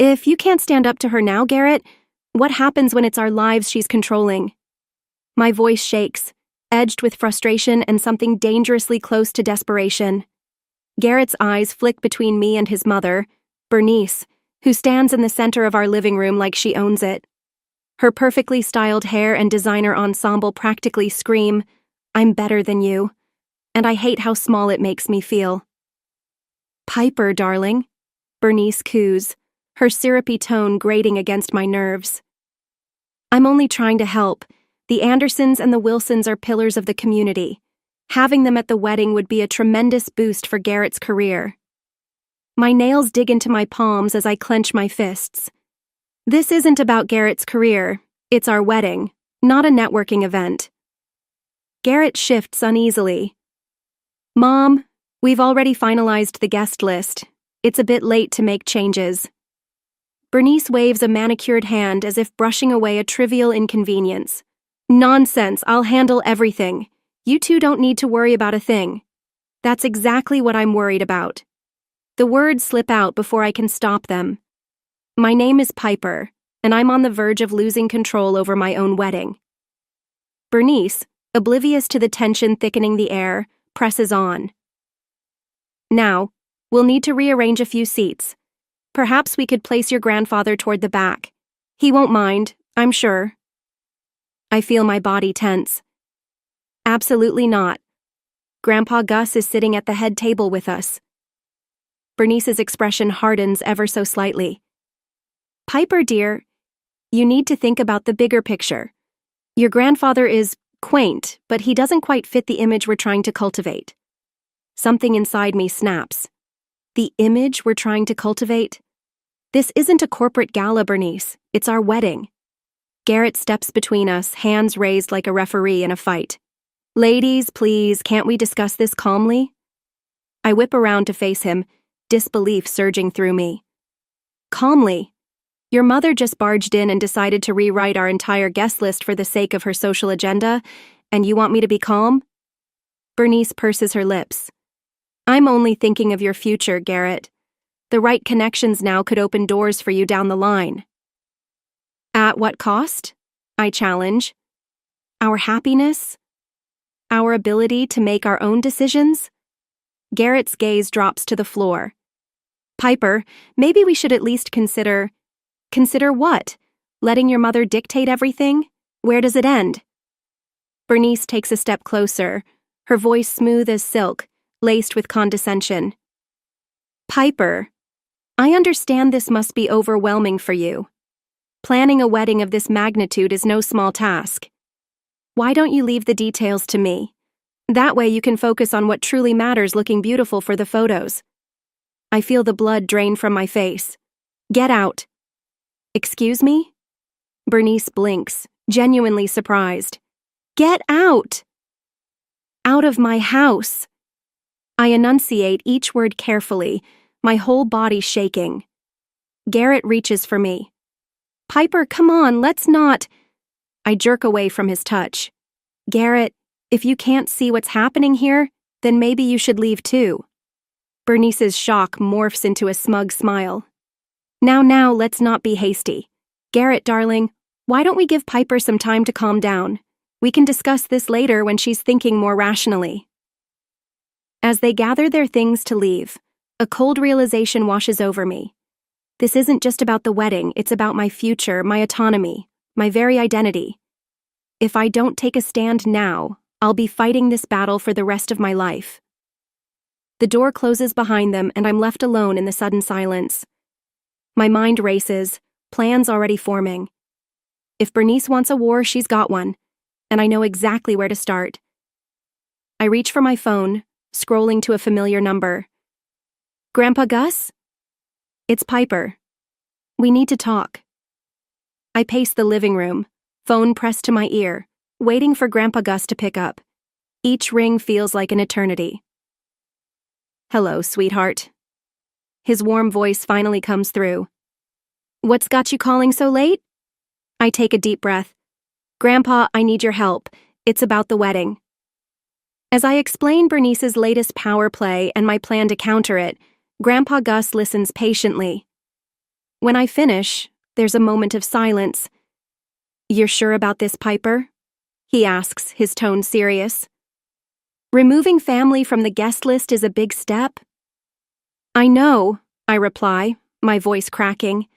If you can't stand up to her now, Garrett, what happens when it's our lives she's controlling? My voice shakes, edged with frustration and something dangerously close to desperation. Garrett's eyes flick between me and his mother, Bernice, who stands in the center of our living room like she owns it. Her perfectly styled hair and designer ensemble practically scream, "I'm better than you," and I hate how small it makes me feel. "Piper, darling," Bernice coos, her syrupy tone grating against my nerves. "I'm only trying to help. The Andersons and the Wilsons are pillars of the community. Having them at the wedding would be a tremendous boost for Garrett's career." My nails dig into my palms as I clench my fists. This isn't about Garrett's career, it's our wedding, not a networking event. Garrett shifts uneasily. "Mom, we've already finalized the guest list. It's a bit late to make changes." Bernice waves a manicured hand as if brushing away a trivial inconvenience. "Nonsense, I'll handle everything. You two don't need to worry about a thing." That's exactly what I'm worried about. The words slip out before I can stop them. My name is Piper, and I'm on the verge of losing control over my own wedding. Bernice, oblivious to the tension thickening the air, presses on. "Now, we'll need to rearrange a few seats. Perhaps we could place your grandfather toward the back. He won't mind, I'm sure." I feel my body tense. "Absolutely not. Grandpa Gus is sitting at the head table with us." Bernice's expression hardens ever so slightly. "Piper, dear, you need to think about the bigger picture. Your grandfather is quaint, but he doesn't quite fit the image we're trying to cultivate." Something inside me snaps. The image we're trying to cultivate? This isn't a corporate gala, Bernice. It's our wedding. Garrett steps between us, hands raised like a referee in a fight. "Ladies, please, can't we discuss this calmly?" I whip around to face him, disbelief surging through me. "Calmly? Your mother just barged in and decided to rewrite our entire guest list for the sake of her social agenda, and you want me to be calm?" Bernice purses her lips. "I'm only thinking of your future, Garrett. The right connections now could open doors for you down the line." "At what cost?" I challenge. "Our happiness? Our ability to make our own decisions?" Garrett's gaze drops to the floor. "Piper, maybe we should at least consider..." "Consider what? Letting your mother dictate everything? Where does it end?" Bernice takes a step closer, her voice smooth as silk, laced with condescension. "Piper, I understand this must be overwhelming for you. Planning a wedding of this magnitude is no small task. Why don't you leave the details to me? That way you can focus on what truly matters, looking beautiful for the photos." I feel the blood drain from my face. "Get out." "Excuse me?" Bernice blinks, genuinely surprised. "Get out!" "Out of my house." I enunciate each word carefully, my whole body shaking. Garrett reaches for me. "Piper, come on, let's not..." I jerk away from his touch. "Garrett, if you can't see what's happening here, then maybe you should leave too." Bernice's shock morphs into a smug smile. Now, let's not be hasty. Garrett, darling, why don't we give Piper some time to calm down? We can discuss this later when she's thinking more rationally." As they gather their things to leave, a cold realization washes over me. This isn't just about the wedding, it's about my future, my autonomy, my very identity. If I don't take a stand now, I'll be fighting this battle for the rest of my life. The door closes behind them and I'm left alone in the sudden silence. My mind races, plans already forming. If Bernice wants a war, she's got one, and I know exactly where to start. I reach for my phone, scrolling to a familiar number. "Grandpa Gus?" "It's Piper. We need to talk." I pace the living room, phone pressed to my ear, waiting for Grandpa Gus to pick up. Each ring feels like an eternity. "Hello, sweetheart." His warm voice finally comes through. "What's got you calling so late?" I take a deep breath. "Grandpa, I need your help. It's about the wedding." As I explain Bernice's latest power play and my plan to counter it, Grandpa Gus listens patiently. When I finish, there's a moment of silence. "You're sure about this, Piper?" he asks, his tone serious. "Removing family from the guest list is a big step." "I know," I reply, my voice cracking,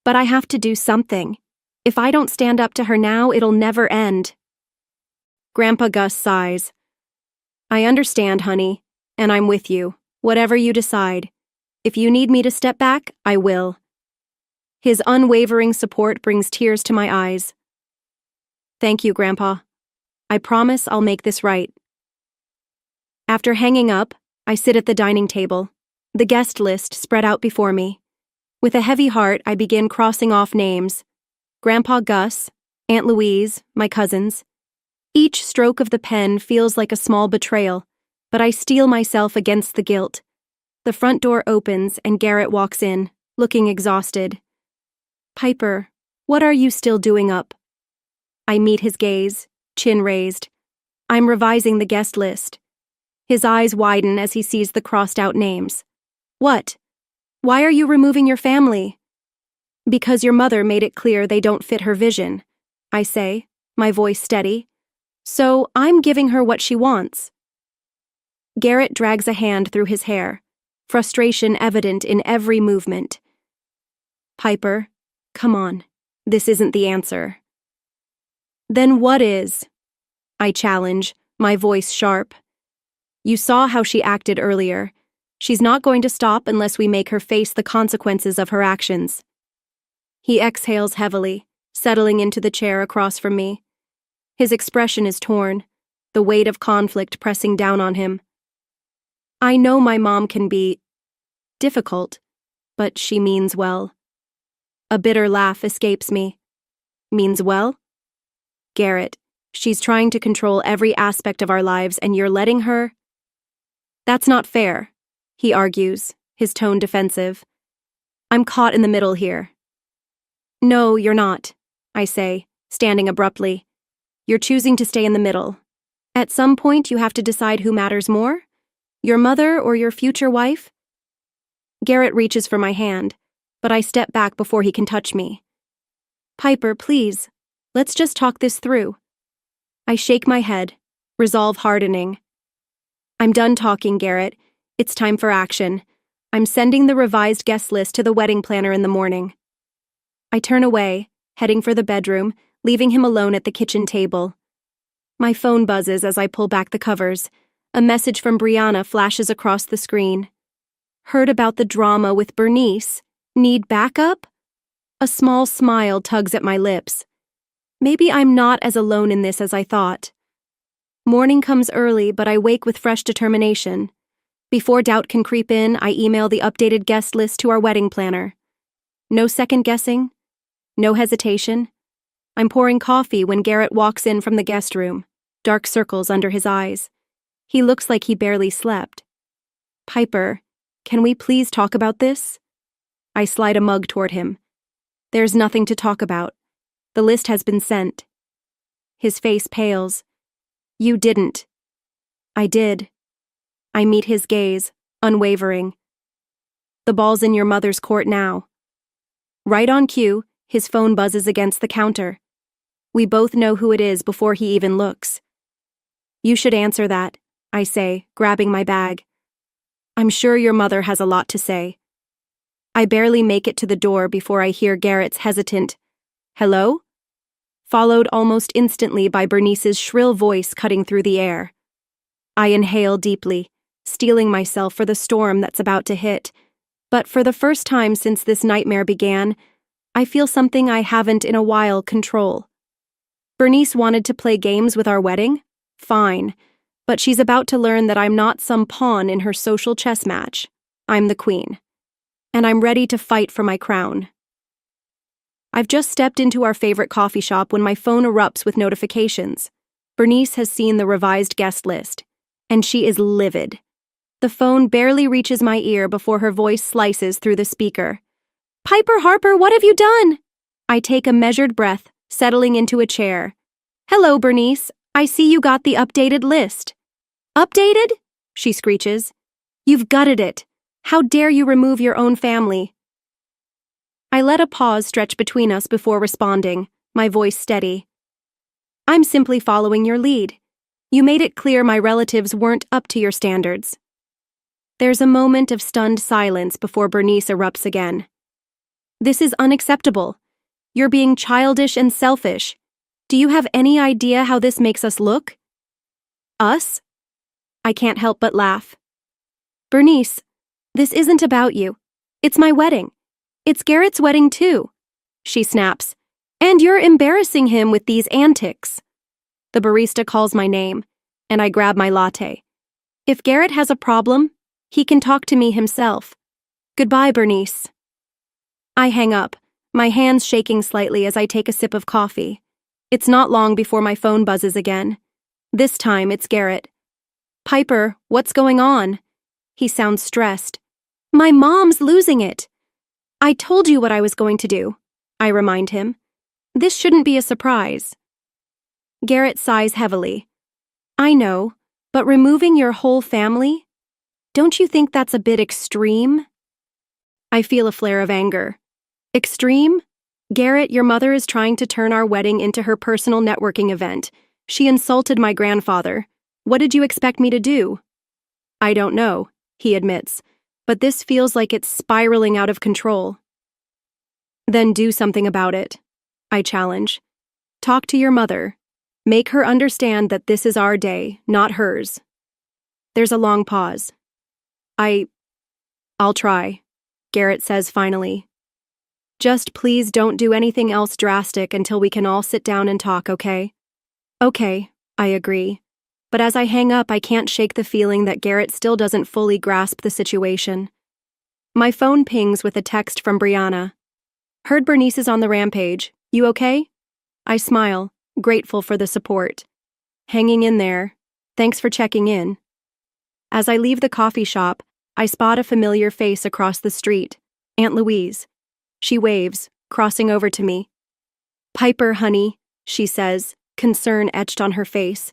"but I have to do something. If I don't stand up to her now, it'll never end." Grandpa Gus sighs. "I understand, honey, and I'm with you, whatever you decide. If you need me to step back, I will." His unwavering support brings tears to my eyes. "Thank you, Grandpa. I promise I'll make this right." After hanging up, I sit at the dining table, the guest list spread out before me. With a heavy heart, I begin crossing off names. Grandpa Gus, Aunt Louise, my cousins. Each stroke of the pen feels like a small betrayal, but I steel myself against the guilt. The front door opens and Garrett walks in, looking exhausted. "Piper, what are you still doing up?" I meet his gaze, chin raised. I'm revising the guest list. His eyes widen as he sees the crossed-out names. "What? Why are you removing your family?" "Because your mother made it clear they don't fit her vision," I say, my voice steady. "So I'm giving her what she wants." Garrett drags a hand through his hair, frustration evident in every movement. "Piper, come on. This isn't the answer." "Then what is?" I challenge, my voice sharp. "You saw how she acted earlier. She's not going to stop unless we make her face the consequences of her actions." He exhales heavily, settling into the chair across from me. His expression is torn, the weight of conflict pressing down on him. "I know my mom can be difficult, but she means well." A bitter laugh escapes me. "Means well?" "Garrett, she's trying to control every aspect of our lives and you're letting her?" "That's not fair," he argues, his tone defensive. "I'm caught in the middle here." "No, you're not," I say, standing abruptly. "You're choosing to stay in the middle. At some point you have to decide who matters more, your mother or your future wife." Garrett reaches for my hand, but I step back before he can touch me. "Piper, please, let's just talk this through." I shake my head, resolve hardening. "I'm done talking, Garrett. It's time for action. I'm sending the revised guest list to the wedding planner in the morning." I turn away, heading for the bedroom, leaving him alone at the kitchen table. My phone buzzes as I pull back the covers. A message from Brianna flashes across the screen. "Heard about the drama with Bernice? Need backup?" A small smile tugs at my lips. Maybe I'm not as alone in this as I thought. Morning comes early, but I wake with fresh determination. Before doubt can creep in, I email the updated guest list to our wedding planner. No second guessing, no hesitation. I'm pouring coffee when Garrett walks in from the guest room, dark circles under his eyes. He looks like he barely slept. "Piper, can we please talk about this?" I slide a mug toward him. "There's nothing to talk about. The list has been sent." His face pales. "You didn't." "I did." I meet his gaze, unwavering. "The ball's in your mother's court now." Right on cue, his phone buzzes against the counter. We both know who it is before he even looks. "You should answer that," I say, grabbing my bag. "I'm sure your mother has a lot to say." I barely make it to the door before I hear Garrett's hesitant, "Hello?" followed almost instantly by Bernice's shrill voice cutting through the air. I inhale deeply, steeling myself for the storm that's about to hit, but for the first time since this nightmare began, I feel something I haven't in a while control. Bernice wanted to play games with our wedding? Fine, but she's about to learn that I'm not some pawn in her social chess match. I'm the queen, and I'm ready to fight for my crown. I've just stepped into our favorite coffee shop when my phone erupts with notifications. Bernice has seen the revised guest list, and she is livid. The phone barely reaches my ear before her voice slices through the speaker. "Piper Harper, what have you done?" I take a measured breath, settling into a chair. "Hello, Bernice. I see you got the updated list." "Updated?" she screeches. "You've gutted it. How dare you remove your own family?" I let a pause stretch between us before responding, my voice steady. I'm simply following your lead. You made it clear my relatives weren't up to your standards. There's a moment of stunned silence before Bernice erupts again. This is unacceptable. You're being childish and selfish. Do you have any idea how this makes us look? Us? I can't help but laugh. Bernice, this isn't about you. It's my wedding. It's Garrett's wedding too, she snaps. And you're embarrassing him with these antics. The barista calls my name, and I grab my latte. If Garrett has a problem, he can talk to me himself. Goodbye, Bernice. I hang up, my hands shaking slightly as I take a sip of coffee. It's not long before my phone buzzes again. This time it's Garrett. Piper, what's going on? He sounds stressed. My mom's losing it. I told you what I was going to do, I remind him. This shouldn't be a surprise. Garrett sighs heavily. I know, but removing your whole family? Don't you think that's a bit extreme? I feel a flare of anger. Extreme? Garrett, your mother is trying to turn our wedding into her personal networking event. She insulted my grandfather. What did you expect me to do? I don't know, he admits, but this feels like it's spiraling out of control. Then do something about it, I challenge. Talk to your mother. Make her understand that this is our day, not hers. There's a long pause. I'll try, Garrett says finally. Just please don't do anything else drastic until we can all sit down and talk, okay? Okay, I agree. But as I hang up, I can't shake the feeling that Garrett still doesn't fully grasp the situation. My phone pings with a text from Brianna. Heard Bernice is on the rampage. You okay? I smile, grateful for the support. Hanging in there. Thanks for checking in. As I leave the coffee shop, I spot a familiar face across the street. Aunt Louise. She waves, crossing over to me. Piper, honey, she says, concern etched on her face.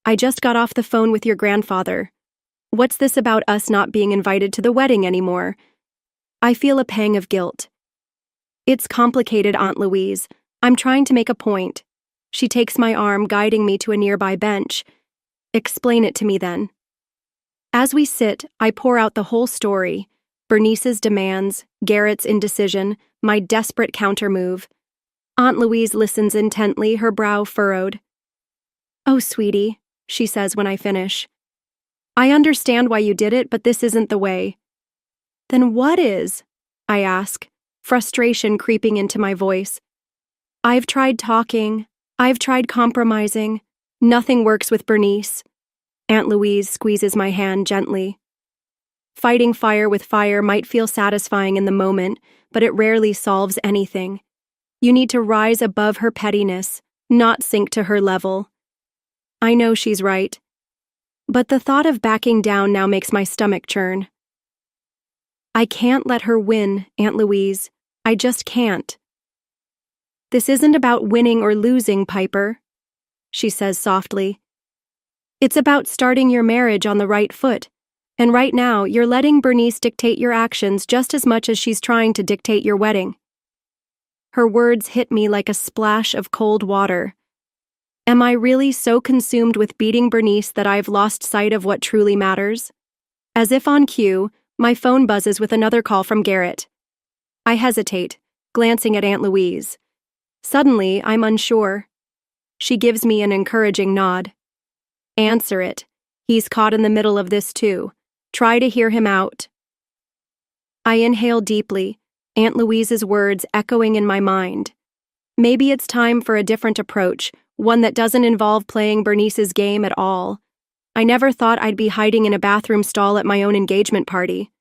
I just got off the phone with your grandfather. What's this about us not being invited to the wedding anymore? I feel a pang of guilt. It's complicated, Aunt Louise. I'm trying to make a point. She takes my arm, guiding me to a nearby bench. Explain it to me then. As we sit, I pour out the whole story. Bernice's demands, Garrett's indecision, my desperate countermove. Aunt Louise listens intently, her brow furrowed. Oh, sweetie, she says when I finish. I understand why you did it, but this isn't the way. Then what is? I ask, frustration creeping into my voice. I've tried talking. I've tried compromising. Nothing works with Bernice. Aunt Louise squeezes my hand gently. Fighting fire with fire might feel satisfying in the moment, but it rarely solves anything. You need to rise above her pettiness, not sink to her level. I know she's right. But the thought of backing down now makes my stomach churn. I can't let her win, Aunt Louise. I just can't. This isn't about winning or losing, Piper, she says softly. It's about starting your marriage on the right foot. And right now, you're letting Bernice dictate your actions just as much as she's trying to dictate your wedding. Her words hit me like a splash of cold water. Am I really so consumed with beating Bernice that I've lost sight of what truly matters? As if on cue, my phone buzzes with another call from Garrett. I hesitate, glancing at Aunt Louise. Suddenly, I'm unsure. She gives me an encouraging nod. Answer it. He's caught in the middle of this too. Try to hear him out. I inhale deeply, Aunt Louise's words echoing in my mind. Maybe it's time for a different approach, one that doesn't involve playing Bernice's game at all. I never thought I'd be hiding in a bathroom stall at my own engagement party.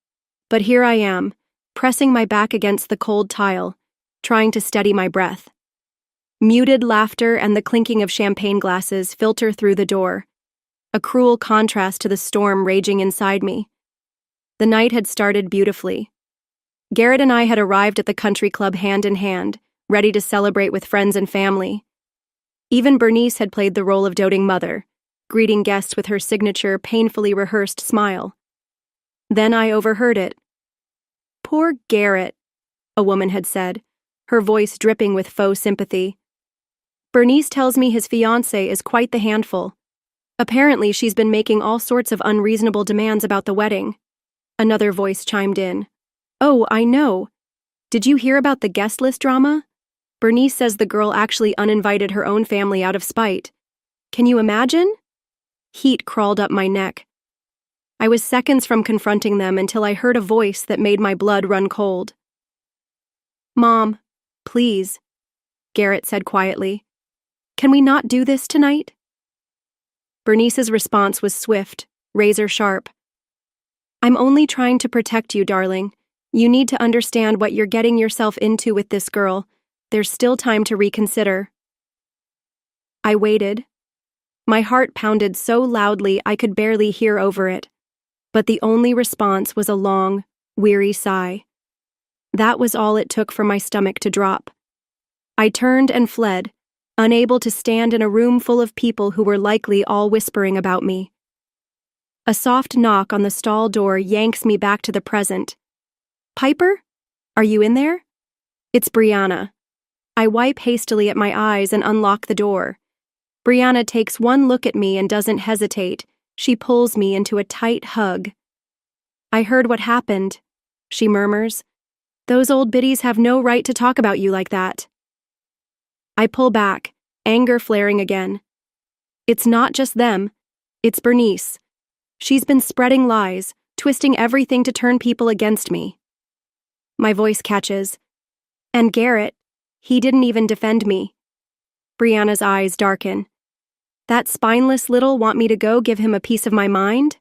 But here I am, pressing my back against the cold tile, trying to steady my breath. Muted laughter and the clinking of champagne glasses filter through the door, a cruel contrast to the storm raging inside me. The night had started beautifully. Garrett and I had arrived at the country club hand in hand, ready to celebrate with friends and family. Even Bernice had played the role of doting mother, greeting guests with her signature, painfully rehearsed smile. Then I overheard it. Poor Garrett. a woman had said, her voice dripping with faux sympathy. Bernice tells me his fiancée is quite the handful. Apparently, she's been making all sorts of unreasonable demands about the wedding. Another voice chimed in. Oh, I know. Did you hear about the guest list drama? Bernice says the girl actually uninvited her own family out of spite. Can you imagine? Heat crawled up my neck. I was seconds from confronting them until I heard a voice that made my blood run cold. Mom, please, Garrett said quietly. Can we not do this tonight? Bernice's response was swift, razor sharp. I'm only trying to protect you, darling. You need to understand what you're getting yourself into with this girl. There's still time to reconsider. I waited. My heart pounded so loudly I could barely hear over it, but the only response was a long, weary sigh. That was all it took for my stomach to drop. I turned and fled, unable to stand in a room full of people who were likely all whispering about me. A soft knock on the stall door yanks me back to the present. Piper? Are you in there? It's Brianna. I wipe hastily at my eyes and unlock the door. Brianna takes one look at me and doesn't hesitate. She pulls me into a tight hug. I heard what happened, she murmurs. Those old biddies have no right to talk about you like that. I pull back, anger flaring again. It's not just them. It's Bernice. She's been spreading lies, twisting everything to turn people against me. My voice catches. And Garrett, he didn't even defend me. Brianna's eyes darken. That spineless little want me to go give him a piece of my mind?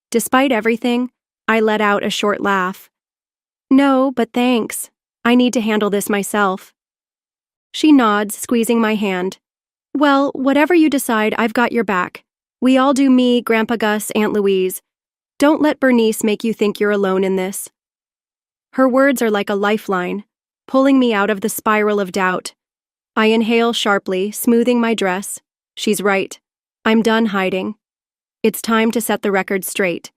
Despite everything, I let out a short laugh. No, but thanks. I need to handle this myself. She nods, squeezing my hand. Well, whatever you decide, I've got your back. We all do me, Grandpa Gus, Aunt Louise. Don't let Bernice make you think you're alone in this. Her words are like a lifeline, pulling me out of the spiral of doubt. I inhale sharply, smoothing my dress. She's right. I'm done hiding. It's time to set the record straight.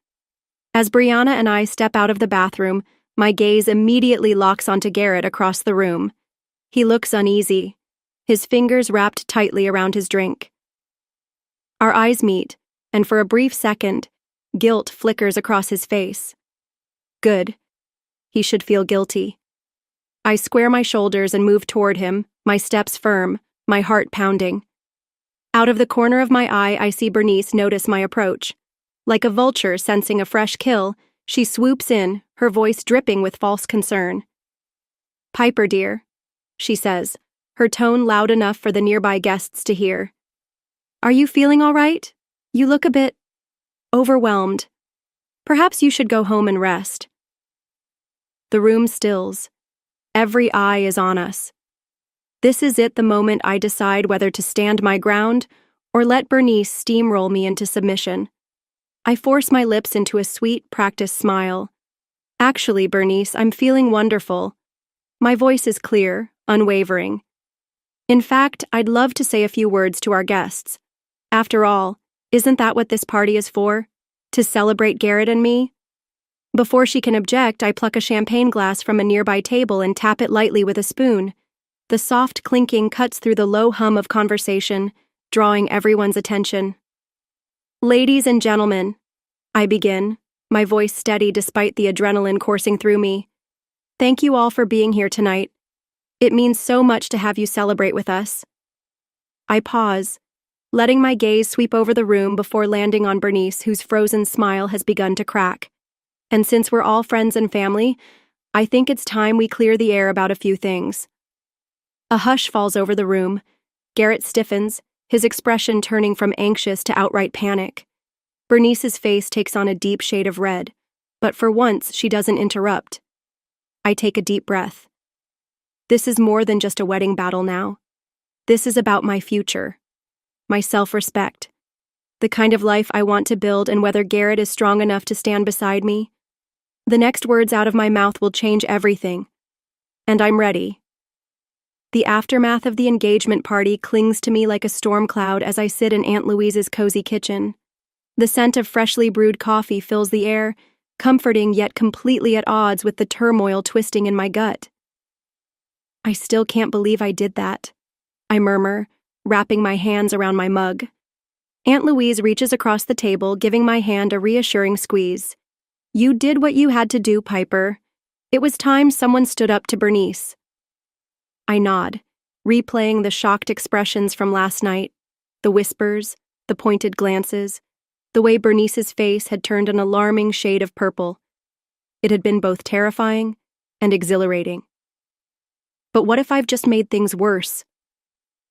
As Brianna and I step out of the bathroom, my gaze immediately locks onto Garrett across the room. He looks uneasy, his fingers wrapped tightly around his drink. Our eyes meet, and for a brief second, guilt flickers across his face. Good. He should feel guilty. I square my shoulders and move toward him, my steps firm, my heart pounding. Out of the corner of my eye, I see Bernice notice my approach. Like a vulture sensing a fresh kill, she swoops in, her voice dripping with false concern. Piper, dear, she says, her tone loud enough for the nearby guests to hear. Are you feeling all right? You look a bit overwhelmed. Perhaps you should go home and rest. The room stills. Every eye is on us. This is it, the moment I decide whether to stand my ground or let Bernice steamroll me into submission. I force my lips into a sweet, practiced smile. Actually, Bernice, I'm feeling wonderful. My voice is clear, unwavering. In fact, I'd love to say a few words to our guests. After all, isn't that what this party is for? To celebrate Garrett and me? Before she can object, I pluck a champagne glass from a nearby table and tap it lightly with a spoon. The soft clinking cuts through the low hum of conversation, drawing everyone's attention. Ladies and gentlemen, I begin, my voice steady despite the adrenaline coursing through me. Thank you all for being here tonight. It means so much to have you celebrate with us. I pause, letting my gaze sweep over the room before landing on Bernice, whose frozen smile has begun to crack. And since we're all friends and family, I think it's time we clear the air about a few things. A hush falls over the room. Garrett stiffens, his expression turning from anxious to outright panic. Bernice's face takes on a deep shade of red, but for once she doesn't interrupt. I take a deep breath. This is more than just a wedding battle now. This is about my future, my self-respect, the kind of life I want to build, and whether Garrett is strong enough to stand beside me. The next words out of my mouth will change everything. And I'm ready. The aftermath of the engagement party clings to me like a storm cloud as I sit in Aunt Louise's cozy kitchen. The scent of freshly brewed coffee fills the air, comforting yet completely at odds with the turmoil twisting in my gut. I still can't believe I did that, I murmur, wrapping my hands around my mug. Aunt Louise reaches across the table, giving my hand a reassuring squeeze. You did what you had to do, Piper. It was time someone stood up to Bernice. I nod, replaying the shocked expressions from last night, the whispers, the pointed glances, the way Bernice's face had turned an alarming shade of purple. It had been both terrifying and exhilarating. But what if I've just made things worse?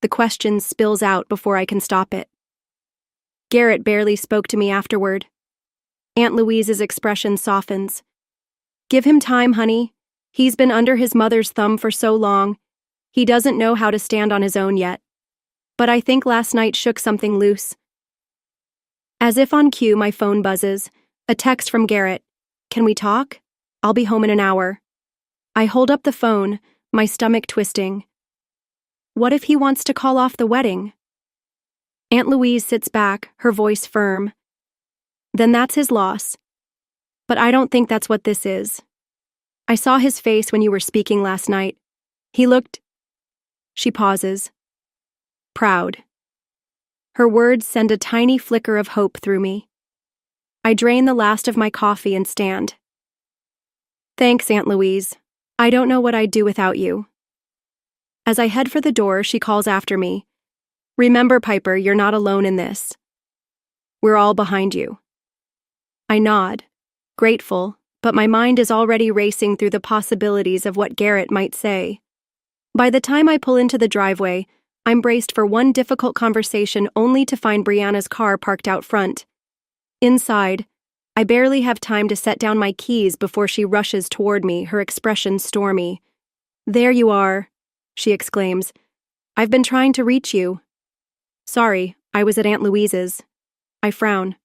The question spills out before I can stop it. Garrett barely spoke to me afterward. Aunt Louise's expression softens. Give him time, honey. He's been under his mother's thumb for so long. He doesn't know how to stand on his own yet. But I think last night shook something loose. As if on cue, my phone buzzes. A text from Garrett. Can we talk? I'll be home in an hour. I hold up the phone, my stomach twisting. What if he wants to call off the wedding? Aunt Louise sits back, her voice firm. Then that's his loss. But I don't think that's what this is. I saw his face when you were speaking last night. He looked... She pauses. Proud. Her words send a tiny flicker of hope through me. I drain the last of my coffee and stand. Thanks, Aunt Louise. I don't know what I'd do without you. As I head for the door, she calls after me. Remember, Piper, you're not alone in this. We're all behind you. I nod, grateful, but my mind is already racing through the possibilities of what Garrett might say. By the time I pull into the driveway, I'm braced for one difficult conversation only to find Brianna's car parked out front. Inside, I barely have time to set down my keys before she rushes toward me, her expression stormy. There you are, she exclaims. I've been trying to reach you. Sorry, I was at Aunt Louise's. I frown.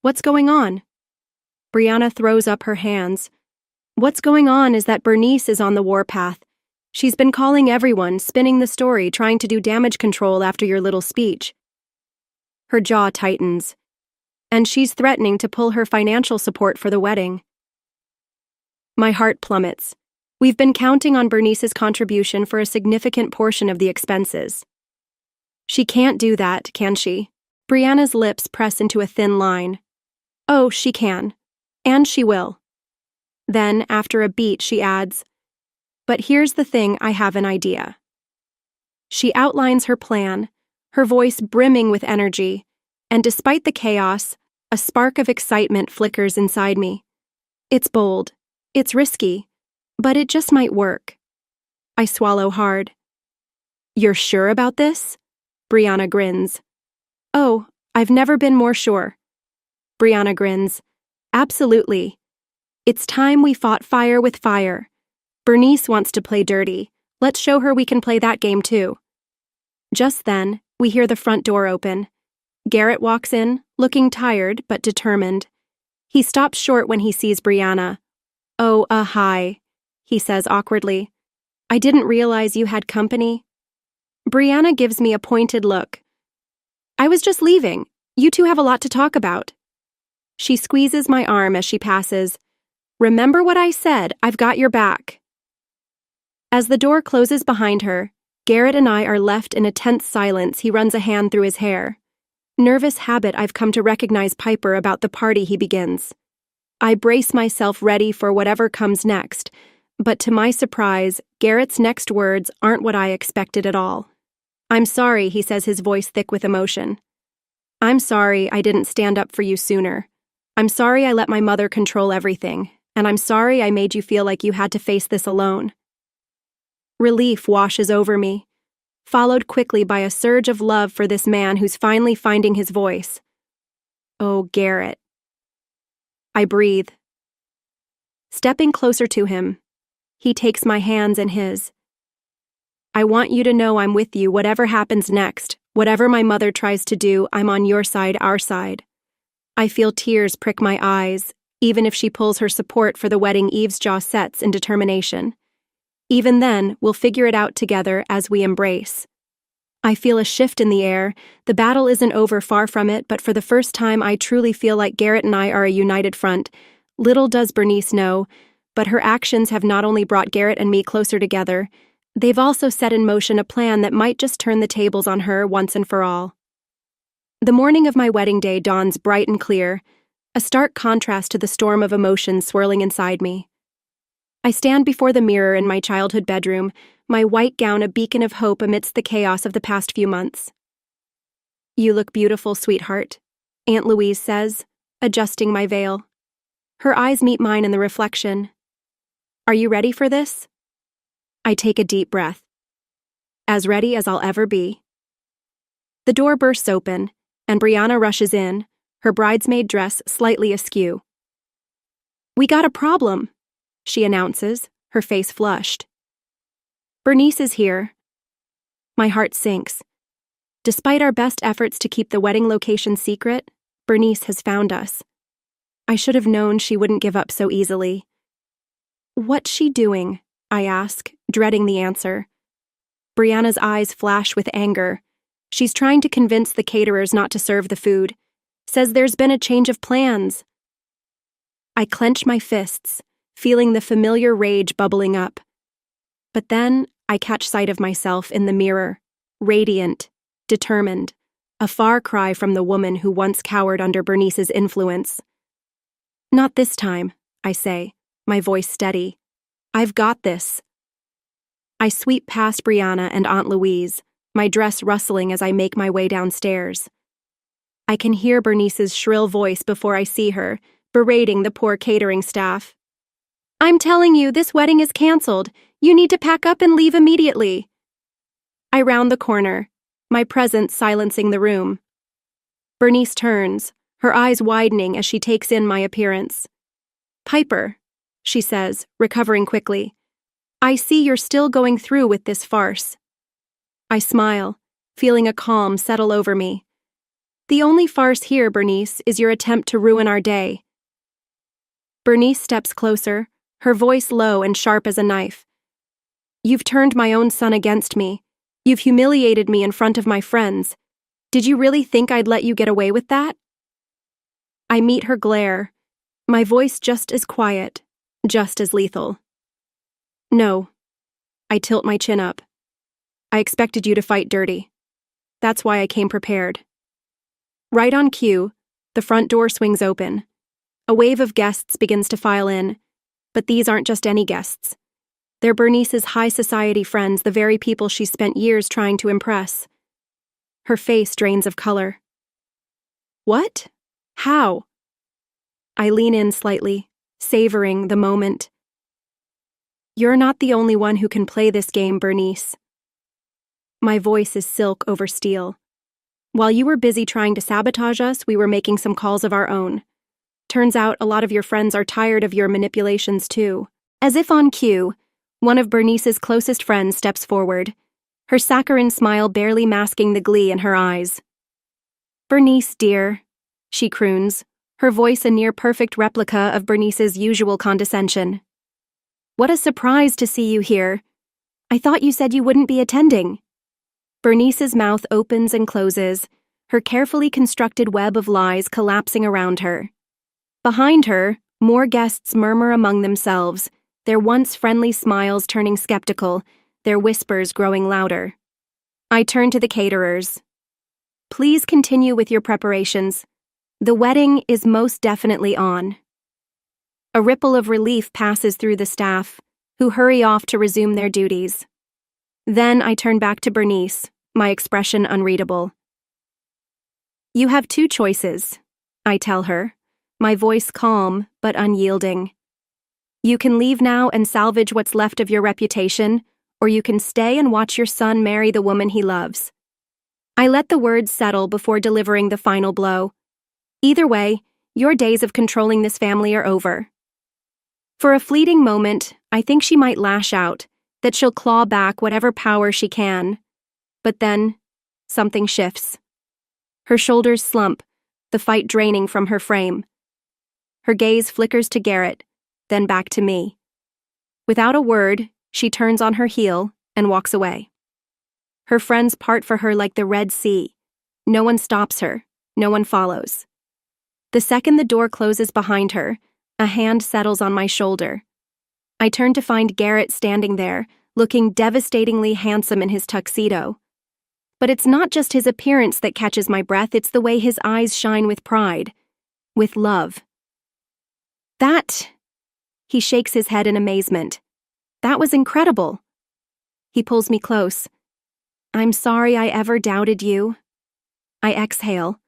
What's going on? Brianna throws up her hands. What's going on is that Bernice is on the warpath. She's been calling everyone, spinning the story, trying to do damage control after your little speech. Her jaw tightens. And she's threatening to pull her financial support for the wedding. My heart plummets. We've been counting on Bernice's contribution for a significant portion of the expenses. She can't do that, can she? Brianna's lips press into a thin line. Oh, she can. And she will. Then, after a beat, she adds, but here's the thing, I have an idea. She outlines her plan, her voice brimming with energy, and despite the chaos, a spark of excitement flickers inside me. It's bold, it's risky, but it just might work. I swallow hard. You're sure about this? Brianna grins. Oh, I've never been more sure. Brianna grins. Absolutely. It's time we fought fire with fire. Bernice wants to play dirty. Let's show her we can play that game too. Just then, we hear the front door open. Garrett walks in, looking tired but determined. He stops short when he sees Brianna. Oh, hi, he says awkwardly. I didn't realize you had company. Brianna gives me a pointed look. I was just leaving. You two have a lot to talk about. She squeezes my arm as she passes. Remember what I said, I've got your back. As the door closes behind her, Garrett and I are left in a tense silence. He runs a hand through his hair. Nervous habit, I've come to recognize Piper about the party he begins. I brace myself ready for whatever comes next, but to my surprise, Garrett's next words aren't what I expected at all. I'm sorry, he says, his voice thick with emotion. I'm sorry I didn't stand up for you sooner. I'm sorry I let my mother control everything, and I'm sorry I made you feel like you had to face this alone. Relief washes over me, followed quickly by a surge of love for this man who's finally finding his voice. Oh, Garrett. I breathe. Stepping closer to him, he takes my hands in his. I want you to know I'm with you, whatever happens next, whatever my mother tries to do, I'm on your side, our side. I feel tears prick my eyes, even if she pulls her support for the wedding. Eve's jaw sets in determination. Even then, we'll figure it out together as we embrace. I feel a shift in the air. The battle isn't over, far from it, but for the first time I truly feel like Garrett and I are a united front, Little does Bernice know, but her actions have not only brought Garrett and me closer together, they've also set in motion a plan that might just turn the tables on her once and for all. The morning of my wedding day dawns bright and clear, a stark contrast to the storm of emotions swirling inside me. I stand before the mirror in my childhood bedroom, my white gown a beacon of hope amidst the chaos of the past few months. "You look beautiful, sweetheart," Aunt Louise says, adjusting my veil. Her eyes meet mine in the reflection. "Are you ready for this?" I take a deep breath. As ready as I'll ever be. The door bursts open, and Brianna rushes in, her bridesmaid dress slightly askew. "We got a problem," she announces, her face flushed. "Bernice is here." My heart sinks. Despite our best efforts to keep the wedding location secret, Bernice has found us. I should have known she wouldn't give up so easily. "What's she doing?" I ask, dreading the answer. Brianna's eyes flash with anger. She's trying to convince the caterers not to serve the food, says there's been a change of plans. I clench my fists, feeling the familiar rage bubbling up. But then I catch sight of myself in the mirror, radiant, determined, a far cry from the woman who once cowered under Bernice's influence. "Not this time," I say, my voice steady. "I've got this." I sweep past Brianna and Aunt Louise, my dress rustling as I make my way downstairs. I can hear Bernice's shrill voice before I see her, berating the poor catering staff. "I'm telling you, this wedding is canceled. You need to pack up and leave immediately." I round the corner, my presence silencing the room. Bernice turns, her eyes widening as she takes in my appearance. "Piper," she says, recovering quickly, "I see you're still going through with this farce." I smile, feeling a calm settle over me. "The only farce here, Bernice, is your attempt to ruin our day." Bernice steps closer, her voice low and sharp as a knife. "You've turned my own son against me. You've humiliated me in front of my friends. Did you really think I'd let you get away with that?" I meet her glare, my voice just as quiet, just as lethal. "No." I tilt my chin up. "I expected you to fight dirty. That's why I came prepared." Right on cue, the front door swings open. A wave of guests begins to file in, but these aren't just any guests. They're Bernice's high society friends, the very people she spent years trying to impress. Her face drains of color. "What? How?" I lean in slightly, savoring the moment. "You're not the only one who can play this game, Bernice." My voice is silk over steel. "While you were busy trying to sabotage us, we were making some calls of our own. Turns out a lot of your friends are tired of your manipulations too." As if on cue, one of Bernice's closest friends steps forward, her saccharine smile barely masking the glee in her eyes. "Bernice, dear," she croons, her voice a near-perfect replica of Bernice's usual condescension. "What a surprise to see you here. I thought you said you wouldn't be attending." Bernice's mouth opens and closes, her carefully constructed web of lies collapsing around her. Behind her, more guests murmur among themselves, their once friendly smiles turning skeptical, their whispers growing louder. I turn to the caterers. "Please continue with your preparations. The wedding is most definitely on." A ripple of relief passes through the staff, who hurry off to resume their duties. Then I turn back to Bernice, my expression unreadable. "You have two choices," I tell her, my voice calm but unyielding. "You can leave now and salvage what's left of your reputation, or you can stay and watch your son marry the woman he loves." I let the words settle before delivering the final blow. "Either way, your days of controlling this family are over." For a fleeting moment, I think she might lash out, that she'll claw back whatever power she can. But then, something shifts. Her shoulders slump, the fight draining from her frame. Her gaze flickers to Garrett, then back to me. Without a word, she turns on her heel and walks away. Her friends part for her like the Red Sea. No one stops her, no one follows. The second the door closes behind her, A hand settles on my shoulder. I turn to find Garrett standing there, looking devastatingly handsome in his tuxedo. But it's not just his appearance that catches my breath, it's the way his eyes shine with pride, with love. That... He shakes his head in amazement. That was incredible. He pulls me close. I'm sorry I ever doubted you. I exhale,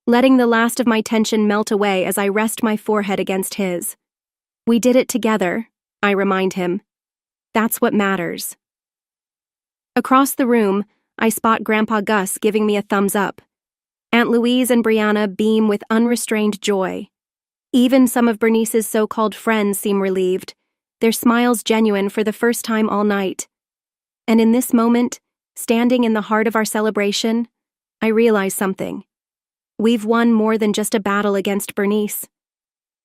letting the last of my tension melt away as I rest my forehead against his. We did it together, I remind him. That's what matters. Across the room, I spot Grandpa Gus giving me a thumbs up. Aunt Louise and Brianna beam with unrestrained joy. Even some of Bernice's so-called friends seem relieved, their smiles genuine for the first time all night. And in this moment, standing in the heart of our celebration, I realize something. We've won more than just a battle against Bernice.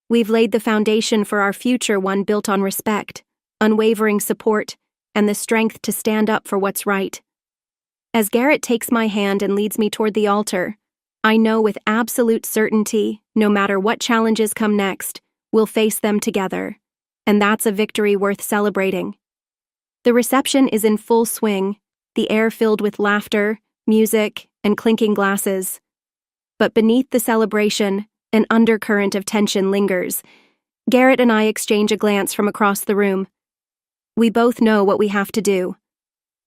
We've laid the foundation for our future, one built on respect, unwavering support, and the strength to stand up for what's right. As Garrett takes my hand and leads me toward the altar, I know with absolute certainty, no matter what challenges come next, we'll face them together. And that's a victory worth celebrating. The reception is in full swing, the air filled with laughter, music, and clinking glasses. But beneath the celebration, an undercurrent of tension lingers. Garrett and I exchange a glance from across the room. We both know what we have to do.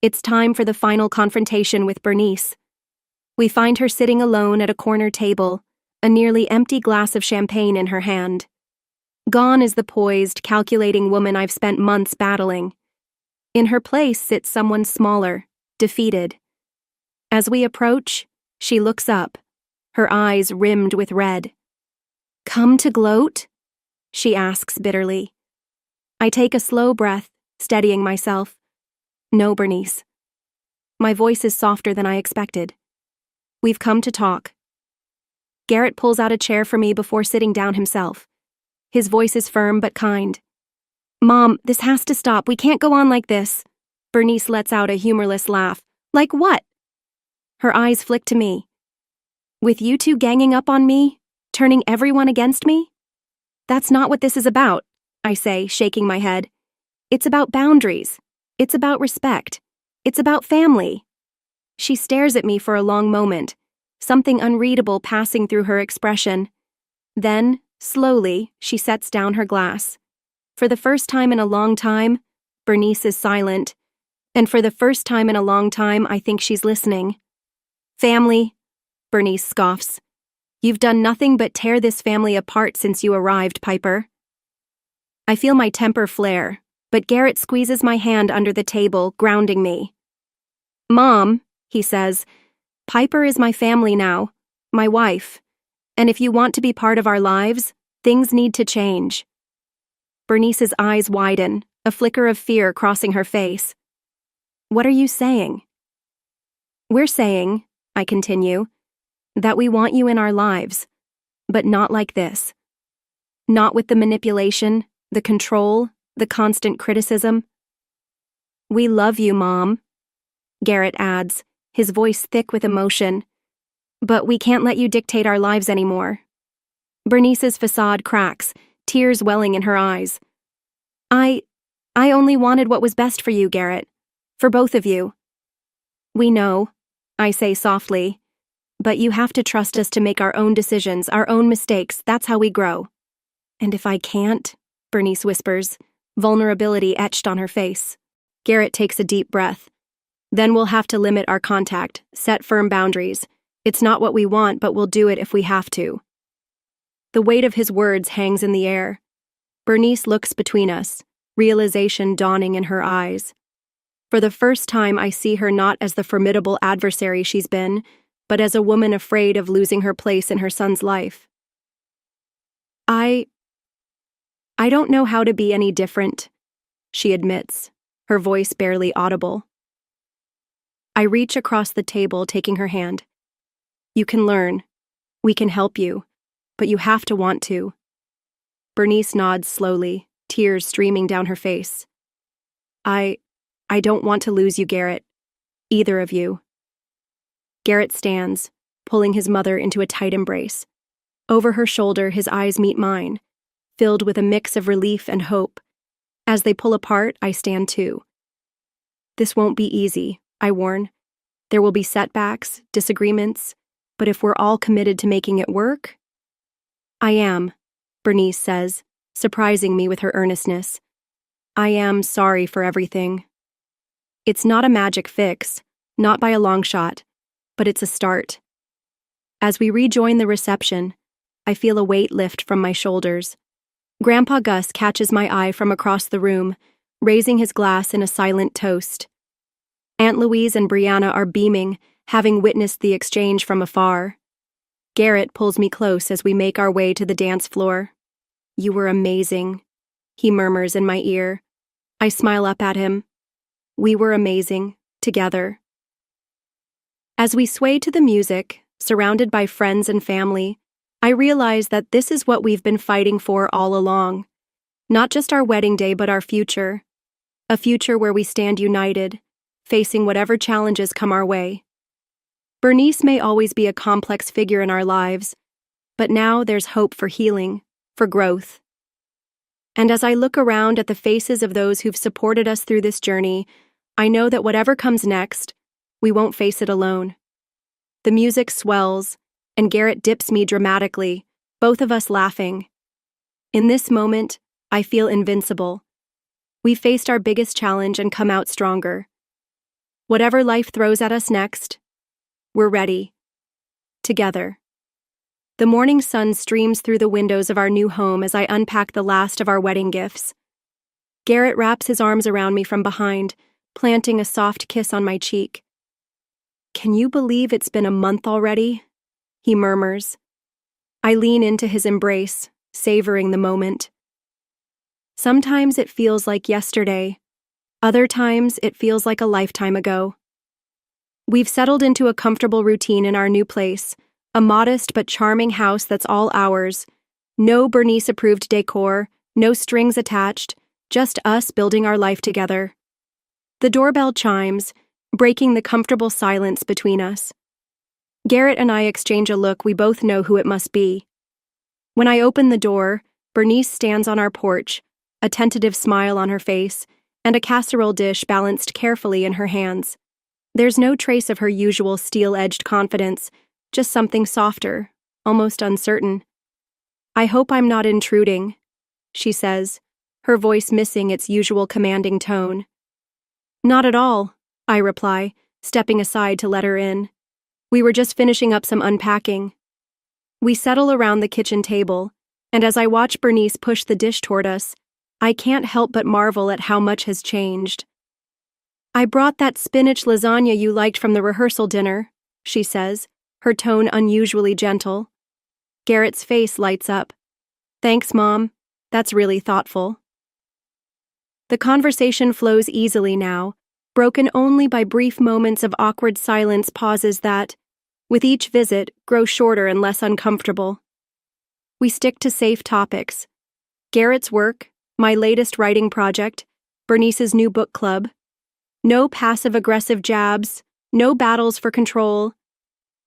It's time for the final confrontation with Bernice. We find her sitting alone at a corner table, a nearly empty glass of champagne in her hand. Gone is the poised, calculating woman I've spent months battling. In her place sits someone smaller, defeated. As we approach, she looks up, her eyes rimmed with red. "Come to gloat?" she asks bitterly. I take a slow breath, steadying myself. No, Bernice. My voice is softer than I expected. We've come to talk. Garrett pulls out a chair for me before sitting down himself. His voice is firm but kind. "Mom, this has to stop. We can't go on like this." Bernice lets out a humorless laugh. "Like what?" Her eyes flick to me. "With you two ganging up on me, turning everyone against me?" "That's not what this is about," I say, shaking my head. "It's about boundaries. It's about respect. It's about family." She stares at me for a long moment, something unreadable passing through her expression. Then, slowly, she sets down her glass. For the first time in a long time, Bernice is silent. And for the first time in a long time, I think she's listening. "Family," Bernice scoffs. "You've done nothing but tear this family apart since you arrived, Piper." I feel my temper flare, but Garrett squeezes my hand under the table, grounding me. "Mom," he says, "Piper is my family now, my wife. And if you want to be part of our lives, things need to change." Bernice's eyes widen, a flicker of fear crossing her face. "What are you saying?" "We're saying," I continue, "that we want you in our lives, but not like this. Not with the manipulation, the control, the constant criticism." "We love you, Mom," Garrett adds, his voice thick with emotion. "But we can't let you dictate our lives anymore." Bernice's facade cracks, tears welling in her eyes. I only wanted what was best for you, Garrett. For both of you." "We know," I say softly. "But you have to trust us to make our own decisions, our own mistakes. That's how we grow." "And if I can't?" Bernice whispers, vulnerability etched on her face. Garrett takes a deep breath. "Then we'll have to limit our contact, set firm boundaries. It's not what we want, but we'll do it if we have to." The weight of his words hangs in the air. Bernice looks between us, realization dawning in her eyes. For the first time, I see her not as the formidable adversary she's been, but as a woman afraid of losing her place in her son's life. I don't know how to be any different," she admits, her voice barely audible. I reach across the table, taking her hand. "You can learn. We can help you, but you have to want to." Bernice nods slowly, tears streaming down her face. I don't want to lose you, Garrett. Either of you." Garrett stands, pulling his mother into a tight embrace. Over her shoulder, his eyes meet mine, filled with a mix of relief and hope. As they pull apart, I stand too. This won't be easy, I warn. There will be setbacks, disagreements, but if we're all committed to making it work— I am, Bernice says, surprising me with her earnestness. I am sorry for everything. It's not a magic fix, not by a long shot, but it's a start. As we rejoin the reception, I feel a weight lift from my shoulders. Grandpa Gus catches my eye from across the room, raising his glass in a silent toast. Aunt Louise and Brianna are beaming, having witnessed the exchange from afar. Garrett pulls me close as we make our way to the dance floor. You were amazing, he murmurs in my ear. I smile up at him. We were amazing, together. As we sway to the music, surrounded by friends and family, I realize that this is what we've been fighting for all along. Not just our wedding day, but our future. A future where we stand united, facing whatever challenges come our way. Bernice may always be a complex figure in our lives, but now there's hope for healing, for growth. And as I look around at the faces of those who've supported us through this journey, I know that whatever comes next, we won't face it alone. The music swells, and Garrett dips me dramatically, both of us laughing. In this moment, I feel invincible. We faced our biggest challenge and come out stronger. Whatever life throws at us next, we're ready. Together. The morning sun streams through the windows of our new home as I unpack the last of our wedding gifts. Garrett wraps his arms around me from behind, planting a soft kiss on my cheek. Can you believe it's been a month already? He murmurs. I lean into his embrace, savoring the moment. Sometimes it feels like yesterday. Other times it feels like a lifetime ago. We've settled into a comfortable routine in our new place, a modest but charming house that's all ours. No Bernice-approved decor, no strings attached, just us building our life together. The doorbell chimes, breaking the comfortable silence between us. Garrett and I exchange a look we both know who it must be. When I open the door, Bernice stands on our porch, a tentative smile on her face, and a casserole dish balanced carefully in her hands. There's no trace of her usual steel-edged confidence, just something softer, almost uncertain. I hope I'm not intruding, she says, her voice missing its usual commanding tone. Not at all, I reply, stepping aside to let her in. We were just finishing up some unpacking. We settle around the kitchen table, and as I watch Bernice push the dish toward us, I can't help but marvel at how much has changed. I brought that spinach lasagna you liked from the rehearsal dinner, she says, her tone unusually gentle. Garrett's face lights up. Thanks, Mom. That's really thoughtful. The conversation flows easily now, broken only by brief moments of awkward silence pauses that, with each visit, grow shorter and less uncomfortable. We stick to safe topics. Garrett's work, my latest writing project, Bernice's new book club. No passive-aggressive jabs, no battles for control.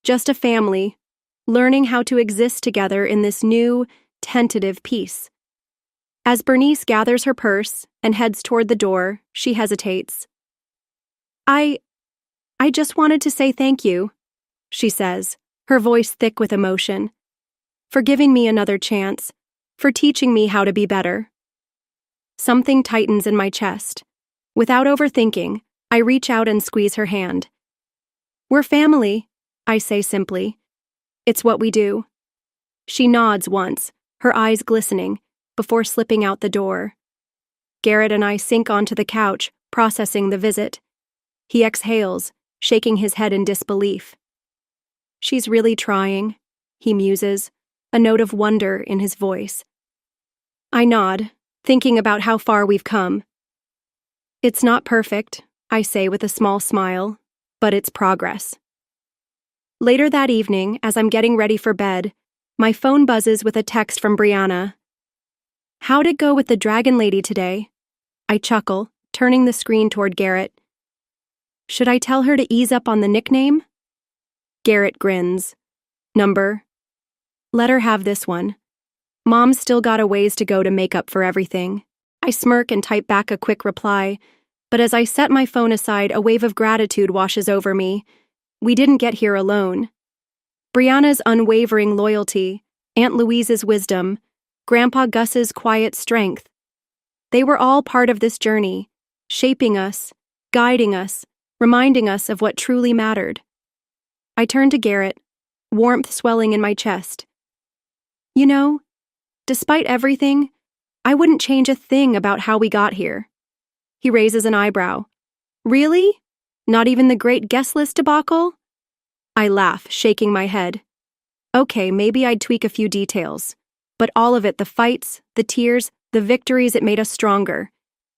Just a family, learning how to exist together in this new, tentative peace. As Bernice gathers her purse and heads toward the door, she hesitates. I just wanted to say thank you, she says, her voice thick with emotion. For giving me another chance, for teaching me how to be better. Something tightens in my chest. Without overthinking, I reach out and squeeze her hand. We're family, I say simply. It's what we do. She nods once, her eyes glistening, before slipping out the door. Garrett and I sink onto the couch, processing the visit. He exhales, shaking his head in disbelief. She's really trying, he muses, a note of wonder in his voice. I nod, thinking about how far we've come. It's not perfect, I say with a small smile, but it's progress. Later that evening, as I'm getting ready for bed, my phone buzzes with a text from Brianna. How'd it go with the dragon lady today? I chuckle, turning the screen toward Garrett. Should I tell her to ease up on the nickname? Garrett grins. Number. Let her have this one. Mom's still got a ways to go to make up for everything. I smirk and type back a quick reply, but as I set my phone aside, a wave of gratitude washes over me. We didn't get here alone. Brianna's unwavering loyalty, Aunt Louise's wisdom, Grandpa Gus's quiet strength. They were all part of this journey, shaping us, guiding us, reminding us of what truly mattered. I turned to Garrett, warmth swelling in my chest. You know, despite everything, I wouldn't change a thing about how we got here. He raises an eyebrow. Really? Not even the great guest list debacle? I laugh, shaking my head. Okay, maybe I'd tweak a few details. But all of it, the fights, the tears, the victories, it made us stronger.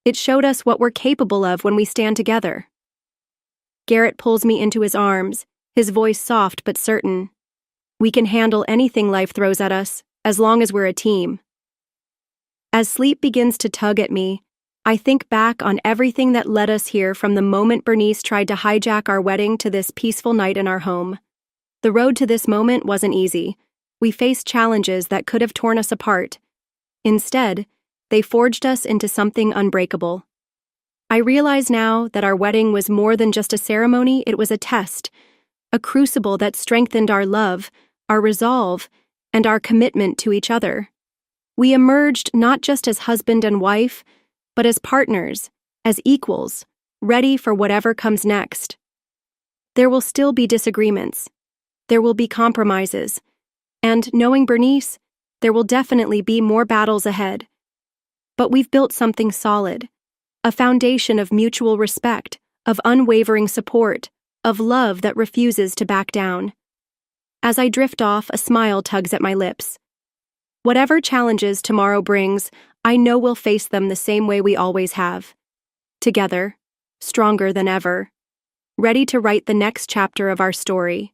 It showed us what we're capable of when we stand together. Garrett pulls me into his arms, his voice soft but certain. We can handle anything life throws at us, as long as we're a team. As sleep begins to tug at me, I think back on everything that led us here, from the moment Bernice tried to hijack our wedding to this peaceful night in our home. The road to this moment wasn't easy. We faced challenges that could have torn us apart. Instead, they forged us into something unbreakable. I realize now that our wedding was more than just a ceremony. It was a test, a crucible that strengthened our love, our resolve, and our commitment to each other. We emerged not just as husband and wife, but as partners, as equals, ready for whatever comes next. There will still be disagreements. There will be compromises. And knowing Bernice, there will definitely be more battles ahead. But we've built something solid, a foundation of mutual respect, of unwavering support, of love that refuses to back down. As I drift off, a smile tugs at my lips. Whatever challenges tomorrow brings, I know we'll face them the same way we always have. Together, stronger than ever, ready to write the next chapter of our story.